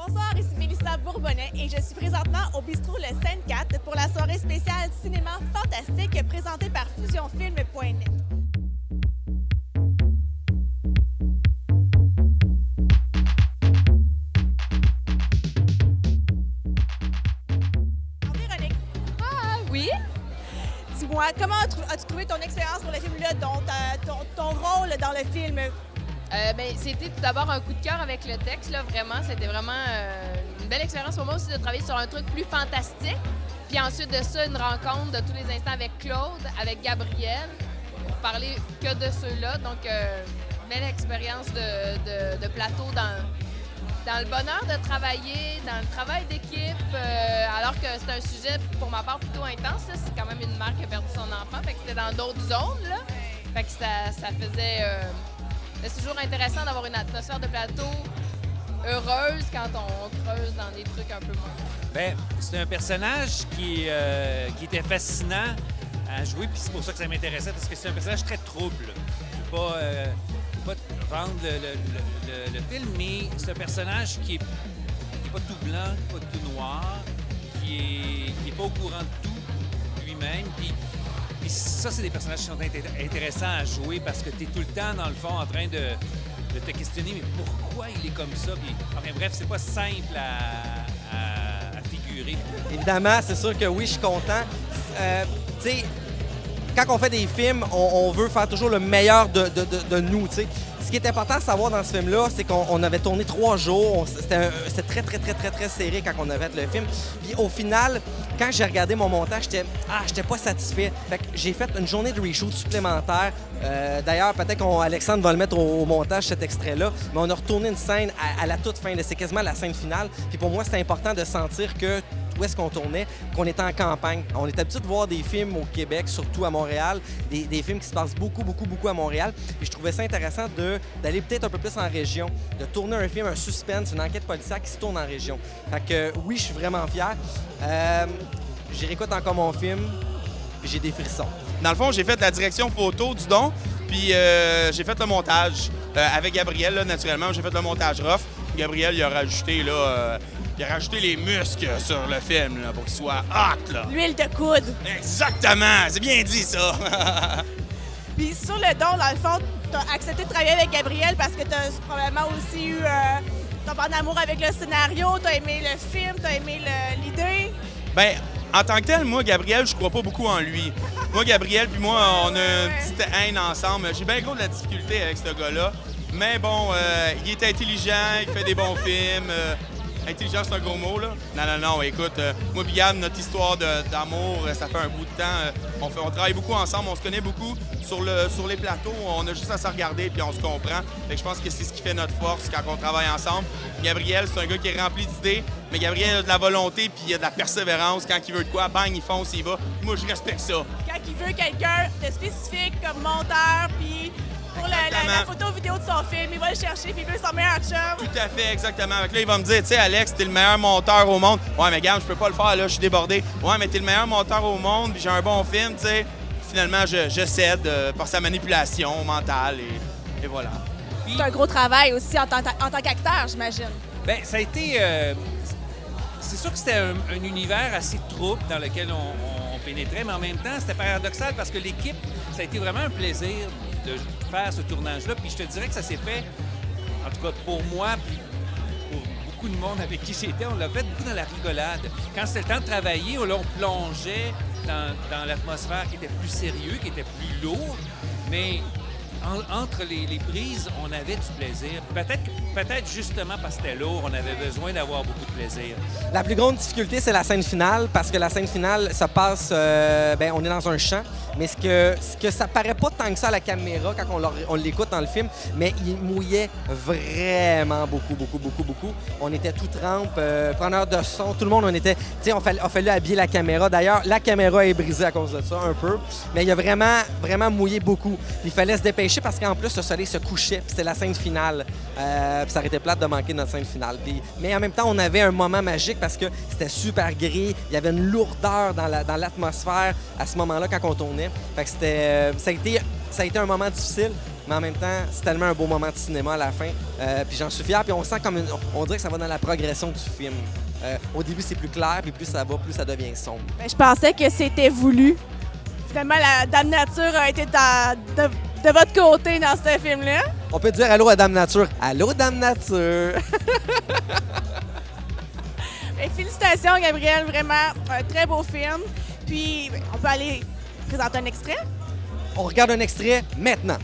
Bonsoir, ici Mélissa Bourbonnais et je suis présentement au bistrot Le Scène 4 pour la soirée spéciale Cinéma Fantastique présentée par FusionFilm.net. Alors, Véronique, Oui. dis-moi, comment as-tu trouvé ton expérience pour le film-là, ton rôle dans le film? C'était tout d'abord un coup de cœur avec le texte, là, vraiment. C'était vraiment une belle expérience pour moi aussi de travailler sur un truc plus fantastique. Puis ensuite de ça, une rencontre de tous les instants avec Claude, avec Gabriel, pour parler que de ceux-là. Donc, belle expérience de plateau dans le bonheur de travailler, dans le travail d'équipe, alors que c'est un sujet, pour ma part, plutôt intense. Là. C'est quand même une mère qui a perdu son enfant, fait que c'était dans d'autres zones, là. Fait que ça faisait... c'est toujours intéressant d'avoir une atmosphère de plateau heureuse quand on creuse dans des trucs un peu moins. Bien, c'est un personnage qui était fascinant à jouer, puis c'est pour ça que ça m'intéressait, parce que c'est un personnage très trouble. Je ne veux pas vendre le film, mais c'est un personnage qui est pas tout blanc, pas tout noir, qui est pas au courant de tout lui-même. Puis ça, c'est des personnages qui sont intéressants à jouer parce que tu es tout le temps, dans le fond, en train de te questionner, mais pourquoi il est comme ça? Puis, enfin, bref, c'est pas simple à figurer. Évidemment, c'est sûr que oui, je suis content. Tu sais, quand on fait des films, on veut faire toujours le meilleur de nous, tu sais. Ce qui est important à savoir dans ce film-là, c'est qu'on avait tourné 3 jours. C'était très serré quand on avait fait le film. Puis au final, quand j'ai regardé mon montage, j'étais pas satisfait. Fait que j'ai fait une journée de reshoot supplémentaire. D'ailleurs, peut-être qu'Alexandre va le mettre au montage, cet extrait-là. Mais on a retourné une scène à la toute fin. C'est quasiment la scène finale. Puis pour moi, c'était important de sentir que où est-ce qu'on tournait, qu'on était en campagne. On est habitué de voir des films au Québec, surtout à Montréal, des films qui se passent beaucoup à Montréal. Et je trouvais ça intéressant d'aller peut-être un peu plus en région, de tourner un film, un suspense, une enquête policière qui se tourne en région. Fait que oui, je suis vraiment fier. J'y réécoute encore mon film, puis j'ai des frissons. Dans le fond, j'ai fait la direction photo du don, puis j'ai fait le montage avec Gabriel, là, naturellement. J'ai fait le montage rough. Gabriel, il a rajouté les muscles sur le film là, pour qu'il soit hot. Là. L'huile de coude. Exactement! C'est bien dit, ça! Puis sur le don, dans le fond, tu as accepté de travailler avec Gabriel parce que tu as probablement aussi eu ton part d'amour avec le scénario, tu as aimé le film, tu as aimé l'idée. Bien, en tant que tel, moi, Gabriel, je crois pas beaucoup en lui. Moi, Gabriel puis moi, on a une petite haine ensemble. J'ai bien gros de la difficulté avec ce gars-là. Mais bon, il est intelligent, il fait des bons films. Intelligent, c'est un gros mot, là. Non, écoute, moi et Gab, notre histoire d'amour, ça fait un bout de temps. On travaille beaucoup ensemble, on se connaît beaucoup. Sur les plateaux, on a juste à se regarder puis on se comprend. Fait que je pense que c'est ce qui fait notre force quand on travaille ensemble. Gabriel, c'est un gars qui est rempli d'idées, mais Gabriel a de la volonté puis il a de la persévérance. Quand il veut de quoi, bang, il fonce, il va. Moi, je respecte ça. Quand il veut quelqu'un de spécifique comme monteur, puis pour la photo vidéo de son film, il va le chercher puis il veut son meilleur chum. Tout à fait, exactement. Fait que là, il va me dire, tu sais, Alex, t'es le meilleur monteur au monde. Ouais, mais regarde, je peux pas le faire, là, je suis débordé. Ouais, mais t'es le meilleur monteur au monde, puis j'ai un bon film, tu sais. Finalement, je cède par sa manipulation mentale et voilà. C'est un gros travail aussi en tant qu'acteur, j'imagine. Bien, ça a été... c'est sûr que c'était un univers assez trouble dans lequel on pénétrait, mais en même temps, c'était paradoxal parce que l'équipe, ça a été vraiment un plaisir de faire ce tournage-là. Puis je te dirais que ça s'est fait, en tout cas pour moi, puis pour beaucoup de monde avec qui j'étais, on l'a fait beaucoup dans la rigolade. Quand c'était le temps de travailler, on plongeait dans l'atmosphère qui était plus sérieux, qui était plus lourd, mais entre les prises, on avait du plaisir. Peut-être justement parce que c'était lourd, on avait besoin d'avoir beaucoup de plaisir. La plus grande difficulté, c'est la scène finale, parce que la scène finale, ça passe... on est dans un champ, mais ce que ça paraît pas tant que ça à la caméra quand on l'écoute dans le film, mais il mouillait vraiment beaucoup. On était tout trempe, preneur de son, tout le monde, on était... Tu sais, on fallu habiller la caméra. D'ailleurs, la caméra est brisée à cause de ça, un peu, mais il a vraiment mouillé beaucoup. Il fallait se dépêcher parce qu'en plus, le soleil se couchait, puis c'était la scène finale. Puis ça aurait été plate de manquer notre scène finale. Mais en même temps, on avait un moment magique parce que c'était super gris, il y avait une lourdeur dans l'atmosphère à ce moment-là quand on tournait. Fait que ça a été un moment difficile, mais en même temps, c'est tellement un beau moment de cinéma à la fin. Puis j'en suis fier, puis on sent comme on dirait que ça va dans la progression du film. Au début, c'est plus clair, puis plus ça va, plus ça devient sombre. Ben, je pensais que c'était voulu. Finalement, la Dame Nature a été de votre côté dans ce film-là. On peut dire allô à Dame Nature. Allô, Dame Nature! Ben, félicitations, Gabriel. Vraiment, un très beau film. Puis, on peut aller présenter un extrait. On regarde un extrait maintenant.